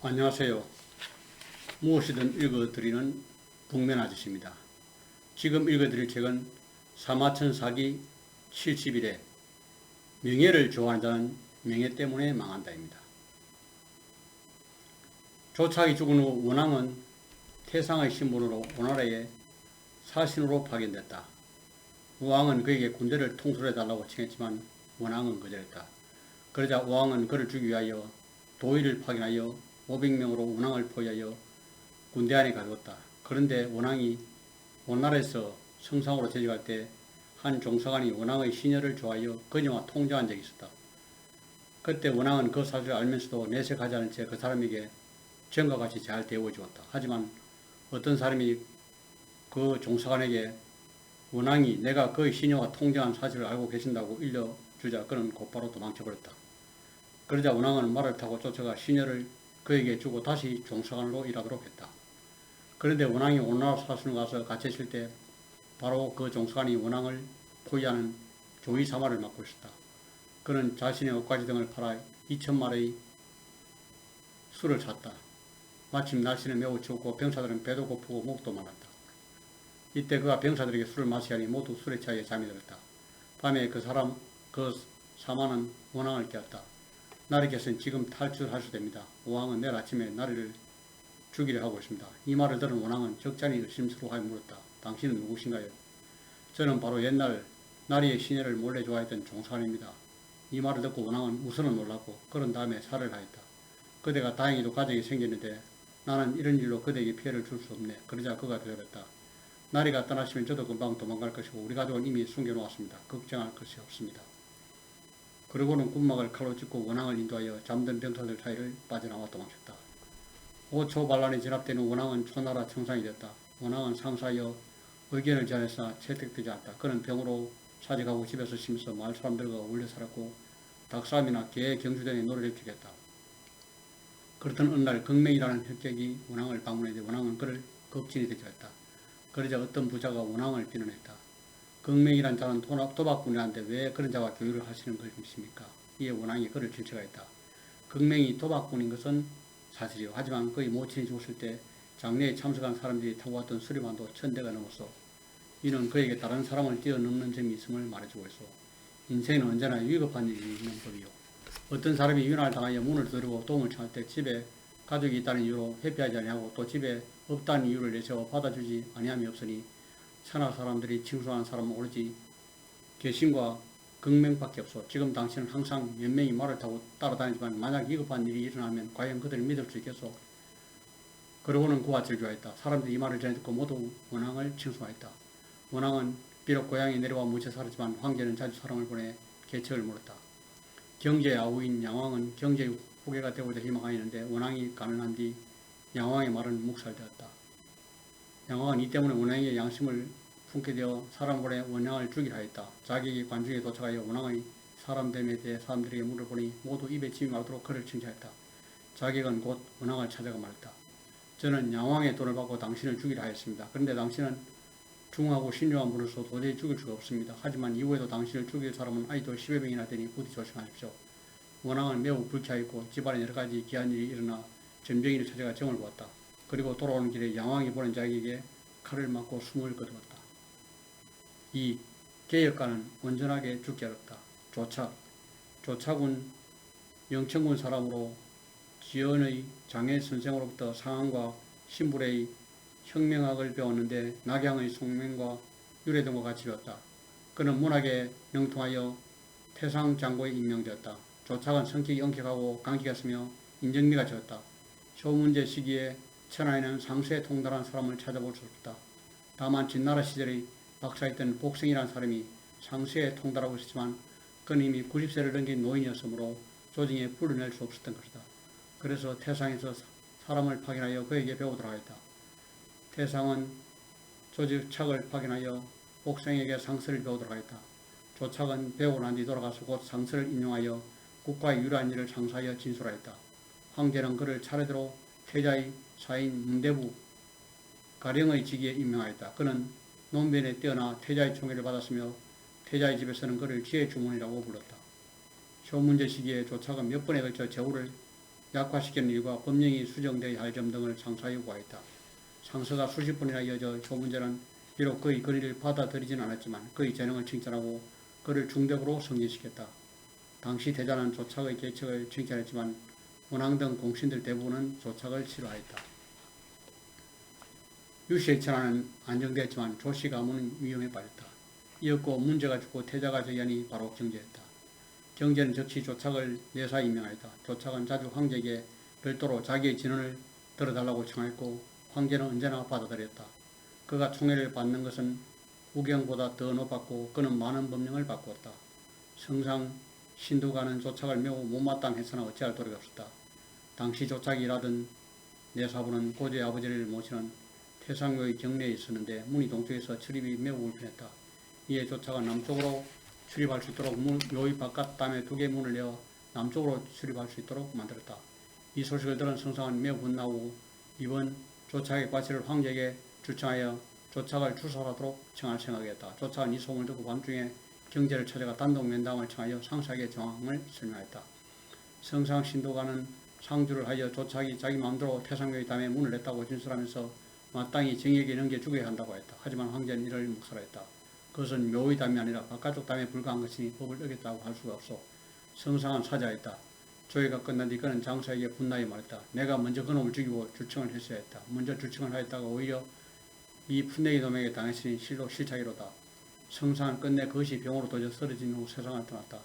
안녕하세요. 무엇이든 읽어드리는 북면 아저씨입니다. 지금 읽어드릴 책은 사마천 사기 70일에 명예를 좋아하는 자는 명예 때문에 망한다입니다. 조차기 죽은 후 원왕은 태상의 신분으로 오나라의 사신으로 파견됐다. 우왕은 그에게 군대를 통솔해달라고 청했지만 원왕은 거절했다. 그러자 우왕은 그를 주기 위하여 도의를 파견하여 500명으로 원왕을 포위하여 군대 안에 가두었다. 그런데 원왕이 원나라에서 성상으로 재직할 때 한 종사관이 원왕의 시녀를 좋아하여 그녀와 통정한 적이 있었다. 그때 원왕은 그 사실을 알면서도 내색하지 않은 채 그 사람에게 전과 같이 잘 대우해주었다. 하지만 어떤 사람이 그 종사관에게 원왕이 내가 그의 시녀와 통정한 사실을 알고 계신다고 일러주자 그는 곧바로 도망쳐버렸다. 그러자 원왕은 말을 타고 쫓아가 시녀를 그에게 주고 다시 종사관으로 일하도록 했다. 그런데 원왕이 오나라 사순을 가서 갇혔을 때 바로 그 종사관이 원왕을 포위하는 조위사마를 맡고 있었다. 그는 자신의 옷가지 등을 팔아 2,000마리의 술을 샀다. 마침 날씨는 매우 춥고 병사들은 배도 고프고 목도 말랐다. 이때 그가 병사들에게 술을 마시게 하니 모두 술에 취하여 잠이 들었다. 밤에 그 사마는 원왕을 깨웠다. 나리께서는 지금 탈출하셔도 됩니다. 왕은 내일 아침에 나리를 죽이려 하고 있습니다. 이 말을 들은 원왕은 적잖이 의심스러워하여 물었다. 당신은 누구신가요? 저는 바로 옛날 나리의 시녀를 몰래 좋아했던 종사관입니다. 이 말을 듣고 원왕은 우선은 놀랐고 그런 다음에 살을 하였다. 그대가 다행히도 가족이 생겼는데 나는 이런 일로 그대에게 피해를 줄 수 없네. 그러자 그가 대답했다. 나리가 떠나시면 저도 금방 도망갈 것이고 우리 가족은 이미 숨겨놓았습니다. 걱정할 것이 없습니다. 그러고는 군막을 칼로 찢고 원왕을 인도하여 잠든 병사들 사이를 빠져나와 도망쳤다. 5초 반란이 진압되는 원왕은 초나라 청상이 되었다. 원왕은 상사하여 의견을 제안해서 채택되지 않았다. 그는 병으로 사직하고 집에서 쉬면서 마을 사람들과 어울려 살았고 닭싸움이나 개, 경주 등의 노래를 즐겼다. 그렇던 어느 날 극명이라는 혈객이 원왕을 방문했는데 원왕은 그를 겁진이 대접했다. 그러자 어떤 부자가 원왕을 비난했다. 극명이란 자는 도박꾼이라는데 왜 그런 자와 교류를 하시는 것입니까? 이에 원왕이 그를 질책하였다. 극명이 도박꾼인 것은 사실이요. 하지만 그의 모친이 죽었을 때 장례에 참석한 사람들이 타고 왔던 수리만도 1,000대가 넘었어. 이는 그에게 다른 사람을 뛰어넘는 점이 있음을 말해주고 있어. 인생은 언제나 위급한 일이 있는 법이요. 어떤 사람이 유난을 당하여 문을 두드리고 도움을 청할 때 집에 가족이 있다는 이유로 회피하지 아니하고 또 집에 없다는 이유를 내세워 받아주지 아니함이 없으니 천하 사람들이 칭송하는 사람은 오로지 개심과 극명밖에 없어. 지금 당신은 항상 몇 명이 말을 타고 따라다니지만 만약 위급한 일이 일어나면 과연 그들을 믿을 수 있겠소? 그러고는 그와 질주하였다. 사람들이 이 말을 전해 듣고 모두 원왕을 칭송하였다. 원왕은 비록 고향에 내려와 무채 살았지만 황제는 자주 사람을 보내 계책을 물었다. 경제의 아우인 양왕은 경제의 후계가 되고자 희망하였는데 원왕이 가난한 뒤 양왕의 말은 묵살되었다. 양왕은 이 때문에 원왕의 양심을 품게 되어 사람 보내 원왕을 죽이려 하였다. 자기의 관중에 도착하여 원왕의 사람됨에 대해 사람들에게 물어보니 모두 입에 침이 마르도록 그를 칭찬했다. 자객은 곧 원왕을 찾아가 말했다. 저는 양왕의 돈을 받고 당신을 죽이려 하였습니다. 그런데 당신은 중하고 신중한 분으로서 도저히 죽일 수가 없습니다. 하지만 이후에도 당신을 죽일 사람은 아직도 10여 명이나 되니 부디 조심하십시오. 원왕은 매우 불쾌하였고 집안에 여러 가지 기한 일이 일어나 점쟁이를 찾아가 정을 보았다. 그리고 돌아오는 길에 양왕이 보낸 자에게 칼을 맞고 숨을 거두었다. 이 개혁가는 온전하게 죽기 어렵다. 조착은 영천군 사람으로 지연의 장애 선생으로부터 상한과 신불의 혁명학을 배웠는데 낙양의 송명과 유래 등과 같이 배웠다. 그는 문학에 영통하여 태상장고에 임명되었다. 조착은 성격이 엄격하고 강기였으며 인정미가 적었다. 쇼문제 시기에 천하에는 상세에 통달한 사람을 찾아볼 수 없다. 다만 진나라 시절의 박사였던 복생이라는 사람이 상세에 통달하고 있었지만 그는 이미 90세를 넘긴 노인이었으므로 조정에 불러낼 수 없었던 것이다. 그래서 태상에서 사람을 파견하여 그에게 배우도록 하였다. 태상은 조직착을 파견하여 복생에게 상서를 배우도록 하였다. 조착은 배우고 난 뒤 돌아가서 곧 상서를 인용하여 국가의 유리한 일을 상사하여 진술하였다. 황제는 그를 차례대로 태자의 사인 문대부 가령의 직위에 임명하였다. 그는 논변에 뛰어나 태자의 총애를 받았으며 태자의 집에서는 그를 지혜주문이라고 불렀다. 쇼문제 시기에 조착은 몇 번에 걸쳐 제후를 약화시키는 일과 법령이 수정되어야 할 점 등을 상사에 요구하였다. 상서가 수십 번이나 이어져 조문제는 비록 그의 건의를 받아들이진 않았지만 그의 재능을 칭찬하고 그를 중덕으로 승진시켰다. 당시 대자는 조착의 계책을 칭찬했지만 원앙 등 공신들 대부분은 조착을 싫어하였다. 유씨의 천하는 안정되었지만 조씨 가문은 위험에 빠졌다. 이었고 문제가 죽고 태자가 저기하니 바로 경제였다. 경제는 즉시 조착을 내사 임명하였다. 조착은 자주 황제에게 별도로 자기의 진언을 들어달라고 청하였고 황제는 언제나 받아들였다. 그가 총애를 받는 것은 우경보다 더 높았고 그는 많은 법령을 바꾸었다. 성상 신두가는 조착을 매우 못마땅했으나 어찌할 도리가 없었다. 당시 조착이 일하던 내사부는 고조의 아버지를 모시는 태상묘의 경내에 있었는데 문이 동쪽에서 출입이 매우 불편했다. 이에 조착은 남쪽으로 출입할 수 있도록 묘의 바깥 땀에 2개의 문을 내어 남쪽으로 출입할 수 있도록 만들었다. 이 소식을 들은 성상은 매우 분노하고 이번 조착의 과실을 황제에게 주청하여 조착을 추설하도록 청할 생각이었다. 조착은 이 소문을 듣고 밤중에 경제를 찾아가 단독 면담을 청하여 상사에게 정황을 설명했다. 성상 신도가는 상주를 하여 조착이 자기 마음대로 태상묘의 담에 문을 냈다고 진술하면서 마땅히 정의에게 넘겨주게 한다고 했다. 하지만 황제는 이를 묵살했다. 그것은 묘의 담이 아니라 바깥쪽 담에 불과한 것이니 법을 어겼다고 할 수가 없어. 성상은 사자했다. 조회가 끝난 뒤 그는 장사에게 분나게 말했다. 내가 먼저 그놈을 죽이고 주청을 했어야 했다. 먼저 주청을 하였다가 오히려 이 풋내기 놈에게 당했으니 실로 실착이로다. 성상은 끝내 그것이 병으로 도져 쓰러진 후 세상을 떠났다.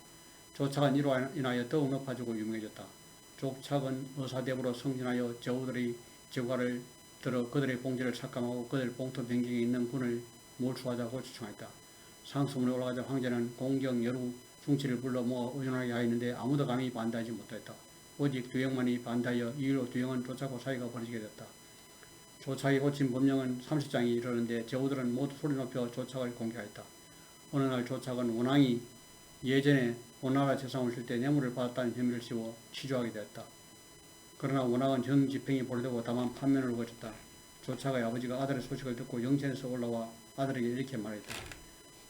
조착은 이로 인하여 더욱 높아지고 유명해졌다. 조착은 의사대부로 승진하여 제후들의 제과를 들어 그들의 봉지를 삭감하고 그들 봉투 변경에 있는 군을 몰수하자고 주청했다. 상소문에 올라가자 황제는 공경 여루 중치를 불러 모아 의논하게 하였는데 아무도 감히 반대하지 못했다. 오직 두영만이 반대하여 이유로 두영은 조착과 사이가 벌어지게 됐다. 조착이 고친 법령은 30장이 이르는데 제후들은 모두 소리 높여 조착을 공개하였다. 어느 날 조착은 원앙이 예전에 원나라 재상을 줄 때 뇌물을 받았다는 혐의를 씌워 치조하게 되었다. 그러나 원앙은 정집행이 보류되고 다만 판면을 거쳤다. 조착의 아버지가 아들의 소식을 듣고 영천에서 올라와 아들에게 이렇게 말했다.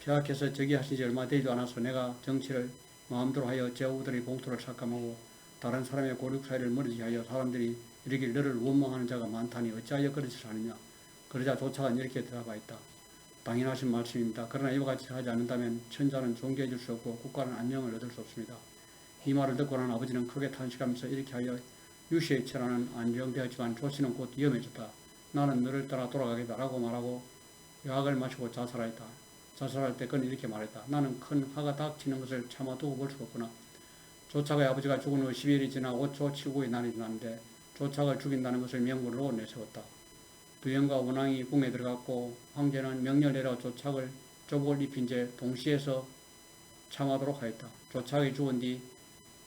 폐하께서 저기 하신 지 얼마 되지도 않아서 내가 정치를 마음대로 하여 제후들의 봉투를 삭감하고 다른 사람의 고륙 사이를 멀어지게 하여 사람들이 이르길 너를 원망하는 자가 많다니 어찌하여 그런 짓을 하느냐. 그러자 조착은 이렇게 대답하였다. 당연하신 말씀입니다. 그러나 이와 같이 하지 않는다면 천자는 존귀해 줄 수 없고 국가는 안녕을 얻을 수 없습니다. 이 말을 듣고 난 아버지는 크게 탄식하면서 이렇게 하여 유씨의 천하는 안정되었지만 조씨는 곧 위험해졌다. 나는 너를 따라 돌아가겠다 라고 말하고 약을 마시고 자살하였다. 자살할 때 그는 이렇게 말했다. 나는 큰 화가 닥치는 것을 참아두고 볼 수가 없구나. 조착의 아버지가 죽은 후 10일이 지나 5초 7구의 날이 지났는데 조착을 죽인다는 것을 명분으로 내세웠다. 두영과 원앙이 궁에 들어갔고 황제는 명령을 내려 조착을 조복을 입힌 채 동시에서 참하도록 하였다. 조착이 죽은 뒤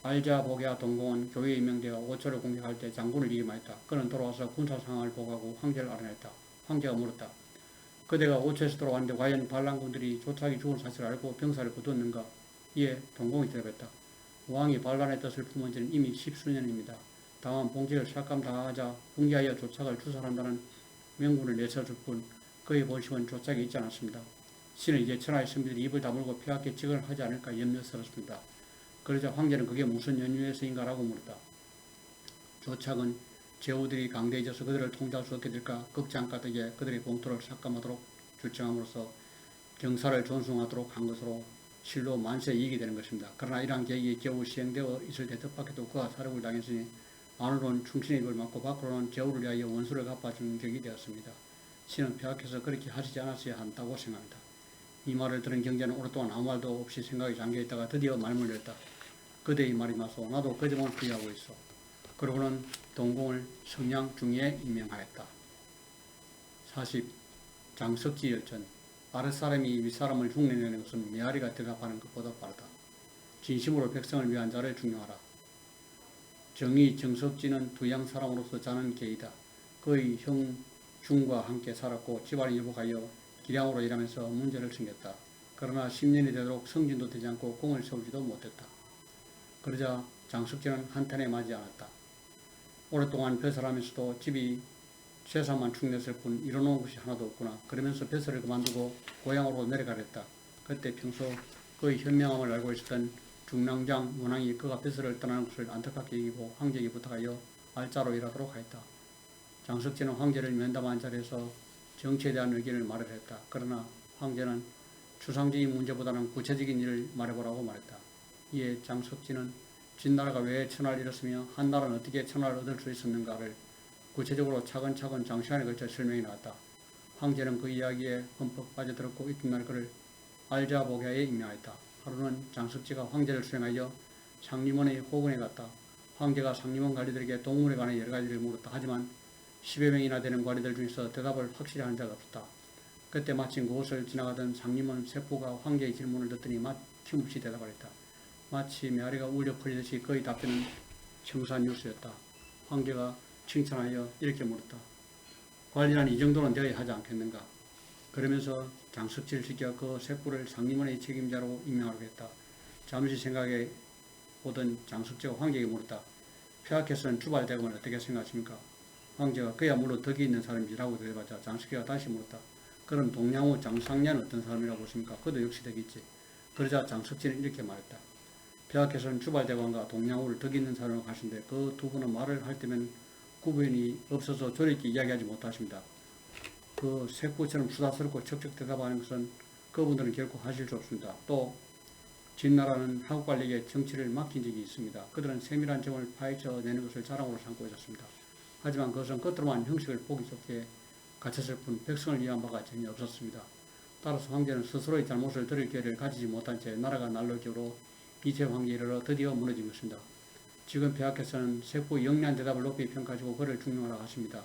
알자복야 동공은 교회에 임명되어 오초를 공격할 때 장군을 위임하였다. 그는 돌아와서 군사 상황을 보고하고 황제를 알아냈다. 황제가 물었다. 그대가 오초에서 돌아왔는데 과연 반란군들이 조착이 죽은 사실을 알고 병사를 거두었는가? 이에 동공이 대답했다. 왕이 반란의 뜻을 품은 지는 이미 10수년입니다. 다만 봉지를 삭감 다하자 분개하여 조착을 추설한다는 명분을 내세워줄 뿐 그의 본심은 조착에 있지 않았습니다. 신은 이제 천하의 선비들이 입을 다물고 폐하께 직언을 하지 않을까 염려스럽습니다. 그러자 황제는 그게 무슨 연유에서인가라고 물었다. 조착은 제후들이 강대해져서 그들을 통제할 수 없게 될까 극장가득에 그들의 봉투를 삭감하도록 주청함으로써 경사를 존중하도록 한 것으로 실로 만세 이익이 되는 것입니다. 그러나 이러한 계획이 겨우 시행되어 있을 때 뜻밖에도 그가 사륙을 당했으니 안으로는 충신의 입을 맞고 밖으로는 제후를 위하여 원수를 갚아주는 격이 되었습니다. 신은 폐하께서 그렇게 하시지 않았어야 한다고 생각합니다. 이 말을 들은 경제는 오랫동안 아무 말도 없이 생각이 잠겨있다가 드디어 말문을 냈다. 그대의 말이 맞소. 나도 그 점을 부인하고 있어. 그러고는 동공을 성량 중위에 임명하였다. 40. 장석지 열전. 아랫사람이 윗사람을 흉내내는 것은 메아리가 대답하는 것보다 빠르다. 진심으로 백성을 위한 자를 중용하라. 정의 정석지는 두양 사람으로서 자는 계이다. 그의 형 중과 함께 살았고 집안이 유복하여 기량으로 일하면서 문제를 생겼다. 그러나 10년이 되도록 성진도 되지 않고 공을 세우지도 못했다. 그러자 장석지는 한탄에 맞지 않았다. 오랫동안 벼슬하면서도 집이 재산만 축냈을 뿐 이뤄놓은 것이 하나도 없구나. 그러면서 벼슬을 그만두고 고향으로 내려가랬다. 그때 평소 그의 현명함을 알고 있었던 중랑장 원왕이 그가 벼슬을 떠나는 것을 안타깝게 여기고 황제에게 부탁하여 알자로 일하도록 하였다. 장석진은 황제를 면담한 자리에서 정치에 대한 의견을 말을 했다. 그러나 황제는 추상적인 문제보다는 구체적인 일을 말해보라고 말했다. 이에 장석진은 진나라가 왜 천하를 잃었으며 한나라는 어떻게 천하를 얻을 수 있었는가를 구체적으로 차근차근 장시간에 걸쳐 설명해 나갔다. 황제는 그 이야기에 흠뻑 빠져들었고 이튿날 그를 알자복야에 임명하였다. 하루는 장석지가 황제를 수행하여 상림원의 호근에 갔다. 황제가 상림원 관리들에게 동물에 관해 여러 가지를 물었다. 하지만 10여 명이나 되는 관리들 중에서 대답을 확실히 한 자가 없었다. 그때 마침 그곳을 지나가던 상림원 세포가 황제의 질문을 듣더니 막힘없이 대답을 했다. 마치 메아리가 울려 퍼지듯이 그의 답변은 청산유수였다. 황제가 칭찬하여 이렇게 물었다. 관리란 이 정도는 되어야 하지 않겠는가? 그러면서 장석지를 시켜 그 세포를 상림원의 책임자로 임명하기로 했다. 잠시 생각해 보던 장석지가 황제에게 물었다. 폐하께서는 주발대금을 어떻게 생각하십니까? 황제가 그야말로 덕이 있는 사람이라고 대답하자 장석지가 다시 물었다. 그럼 동양호 장상년은 어떤 사람이라고 보십니까? 그도 역시 덕이 있지. 그러자 장석지는 이렇게 말했다. 폐하께서는 주발대관과 동양호를 덕이 있는 사람으로 하시는데 그 두 분은 말을 할 때면 구분이 없어서 조리있게 이야기하지 못하십니다. 그 색부처럼 수다스럽고 척척 대답하는 것은 그분들은 결코 하실 수 없습니다. 또 진나라는 하국관리에게 정치를 맡긴 적이 있습니다. 그들은 세밀한 정을 파헤쳐내는 것을 자랑으로 삼고 있었습니다. 하지만 그것은 겉으로만 형식을 보기 좋게 갖췄을 뿐 백성을 위한 바가 전혀 없었습니다. 따라서 황제는 스스로의 잘못을 들을 기회를 가지지 못한 채 나라가 난로 기로 이체 황제에 이르러 드디어 무너진 것입니다. 지금 폐하께서는 세포의 영리한 대답을 높이 평가하시고 그를 중용하라 하십니다.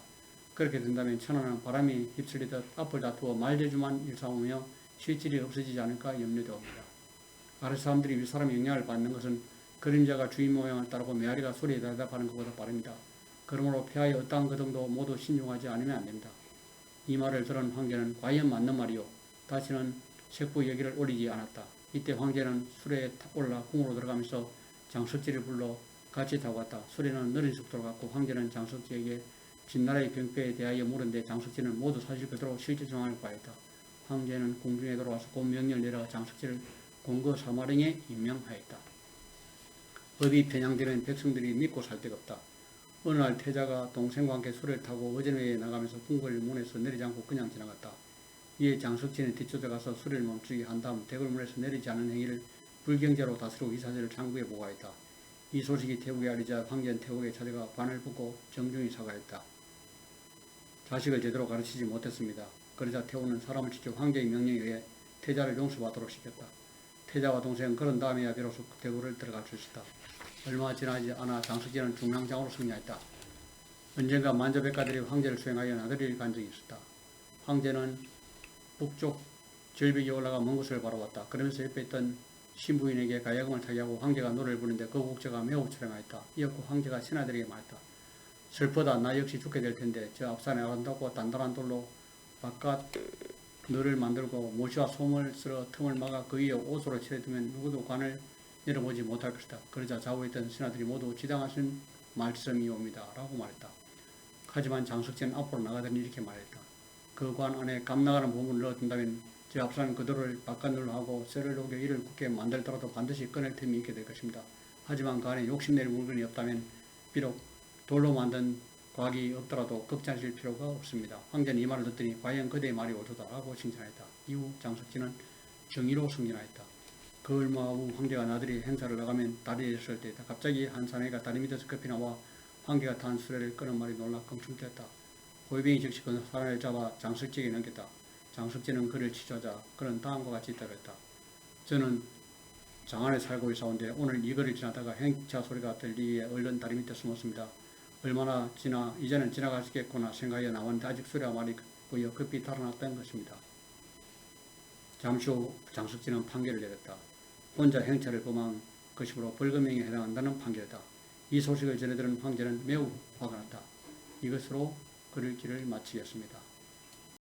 그렇게 된다면 천하는 바람이 휩쓸리듯 앞을 다투어 말대주만 일삼으며 실질이 없어지지 않을까 염려되옵니다. 아래 사람들이 윗사람의 영향을 받는 것은 그림자가 주인 모양을 따르고 메아리가 소리에 대답하는 것보다 빠릅니다. 그러므로 폐하의 어떠한 거동도 모두 신중하지 않으면 안됩니다. 이 말을 들은 황제는 과연 맞는 말이요. 다시는 색부 얘기를 올리지 않았다. 이때 황제는 수레에 올라 궁으로 들어가면서 장석지를 불러 같이 타고 갔다. 수레는 느린 속도로 갔고 황제는 장석지에게 진나라의 병폐에 대하여 물은데 장석지는 모두 사실 그대로 실제 상황을 파했다. 황제는 궁중에 돌아와서 곧 명령을 내려 장석지를 공거 사마령에 임명하였다. 법이 편향되는 백성들이 믿고 살 데가 없다. 어느 날 태자가 동생과 함께 수레를 타고 어전회에 나가면서 궁궐 문에서 내리지 않고 그냥 지나갔다. 이에 장석진이 뒤쫓아가서 수레를 멈추게 한 다음 대궐문에서 내리지 않은 행위를 불경제로 다스리고 이 사실을 장국에 보고하였다. 이 소식이 태국에 알리자 황제는 태국에 찾아가 관을 붙고 정중히 사과했다. 자식을 제대로 가르치지 못했습니다. 그러자 태우는 사람을 지켜 황제의 명령에 의해 태자를 용서받도록 시켰다. 태자와 동생은 그런 다음에야 비로소 대궐을 들어갈 수 있었다. 얼마 지나지 않아 장석진은 중랑장으로 승리하였다. 언젠가 만주백가들이 황제를 수행하여 나들이를 간 적이 있었다. 황제는 북쪽 절벽에 올라가 먼 곳을 바라봤다. 그러면서 옆에 있던 신부인에게 가야금을 타게 하고 황제가 노래를 부르는데 그 곡제가 매우 처량하였다. 이었고 황제가 신하들에게 말했다. 슬프다. 나 역시 죽게 될 텐데 저 앞산에 아름답고 단단한 돌로 바깥 너를 만들고 모시와 솜을 쓸어 틈을 막아 그 위에 옷으로 칠해두면 누구도 관을 열어보지 못할 것이다. 그러자 좌우에 있던 신하들이 모두 지당하신 말씀이옵니다. 라고 말했다. 하지만 장석진은 앞으로 나가더니 이렇게 말했다. 그 관 안에 감나가는 부분을 넣어둔다면 제 앞산은 그들을 바깥늘로 하고 쇠를 녹여 이를 굳게 만들더라도 반드시 꺼낼 틈이 있게 될 것입니다. 하지만 그 안에 욕심낼 물건이 없다면 비록 돌로 만든 곽이 없더라도 걱정하실 필요가 없습니다. 황제는 이 말을 듣더니 과연 그대의 말이 옳도다라고 칭찬했다. 이후 장석진은 정의로 승진하였다. 그 얼마 후 황제가 나들이 행사를 나가면 다리에 있을 때 갑자기 한 사내가 다리 밑에서 급히 나와 황제가 탄 수레를 끄는 말이 놀라 껑충되었다. 호위병이 즉시 그 사내를 잡아 장석지에게 넘겼다. 장석진은 그를 치조하자 그는 다음과 같이 대답했다. 저는 장안에 살고 있사온데 오늘 이 거리를 지나다가 행차 소리가 들리기에 얼른 다리 밑에 숨었습니다. 얼마나 지나 이제는 지나가시겠구나 생각하여 나왔는데 아직 소리와 말이 보여 급히 달아났던 것입니다. 잠시 후 장석진은 판결을 내렸다. 혼자 행차를 범한 것이므로 벌금형에 해당한다는 판결이다. 이 소식을 전해들은 황제는 매우 화가 났다. 이것으로 그를 길을 마치겠습니다.